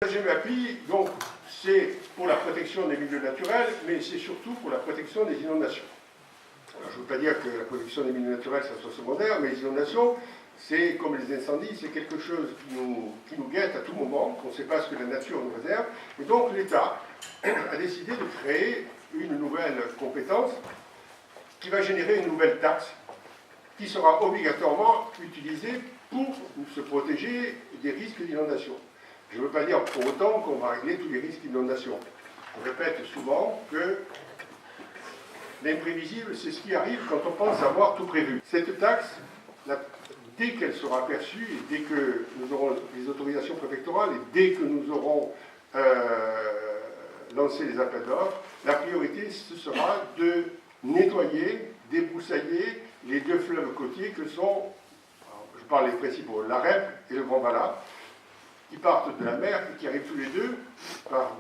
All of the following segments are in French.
Le GEMAPI, donc, c'est pour la protection des milieux naturels, mais c'est surtout pour la protection des inondations. Alors, je ne veux pas dire que la protection des milieux naturels, ça soit secondaire, mais les inondations, c'est comme les incendies, c'est quelque chose qui nous guette à tout moment, qu'on ne sait pas ce que la nature nous réserve. Et donc l'État a décidé de créer une nouvelle compétence qui va générer une nouvelle taxe qui sera obligatoirement utilisée pour se protéger des risques d'inondation. Je ne veux pas dire pour autant qu'on va régler tous les risques d'inondation. On répète souvent que l'imprévisible, c'est ce qui arrive quand on pense avoir tout prévu. Cette taxe, dès qu'elle sera perçue, et dès que nous aurons les autorisations préfectorales, et dès que nous aurons lancé les appels d'offres, la priorité, ce sera de nettoyer, débroussailler les deux fleuves côtiers que sont, je parle des principaux, la Rèple et le Grand Valat, qui partent de la mer et qui arrivent tous les deux par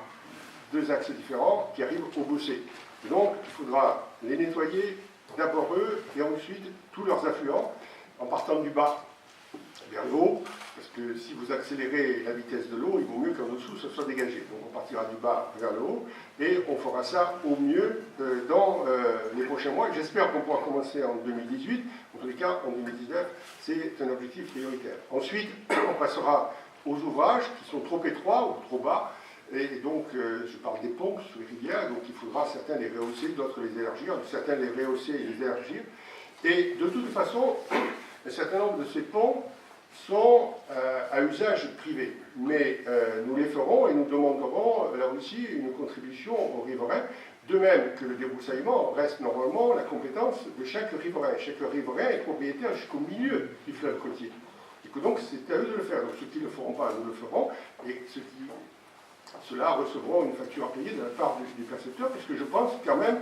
deux axes différents, qui arrivent au Bossé. Donc, il faudra les nettoyer, d'abord eux, et ensuite tous leurs affluents, en partant du bas vers le haut, parce que si vous accélérez la vitesse de l'eau, il vaut mieux qu'en dessous, ça soit dégagé. Donc on partira du bas vers le haut, et on fera ça au mieux dans les prochains mois. J'espère qu'on pourra commencer en 2018. En tous les cas, en 2019, c'est un objectif prioritaire. Ensuite, on passera aux ouvrages qui sont trop étroits ou trop bas, et donc je parle des ponts sur les rivières, donc il faudra certains les rehausser, d'autres les élargir, certains les rehausser et les élargir. Et de toute façon, un certain nombre de ces ponts sont à usage privé, mais nous les ferons et nous demanderons là aussi une contribution aux riverains, de même que le débroussaillement reste normalement la compétence de chaque riverain. Chaque riverain est propriétaire jusqu'au milieu du fleuve côtier. Et que donc c'est à eux de le faire. Donc ceux qui ne le feront pas, nous le ferons, et ceux-là recevront une facture à payer de la part du percepteur, puisque je pense quand même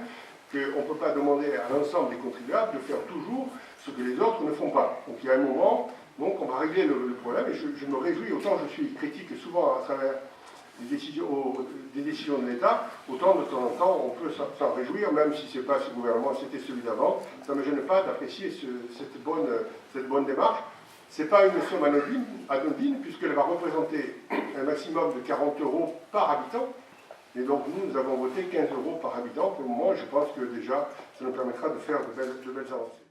qu'on ne peut pas demander à l'ensemble des contribuables de faire toujours ce que les autres ne font pas. Donc il y a un moment, donc on va régler le problème, et je me réjouis, autant je suis critique souvent à travers des décisions de l'État, autant de temps en temps on peut s'en réjouir, même si ce n'est pas ce gouvernement, c'était celui d'avant. Ça ne me gêne pas d'apprécier cette bonne démarche. Ce n'est pas une somme anodine, puisqu'elle va représenter un maximum de 40 € par habitant. Et donc nous avons voté 15 € par habitant. Pour le moment, je pense que déjà, ça nous permettra de faire de belles avancées.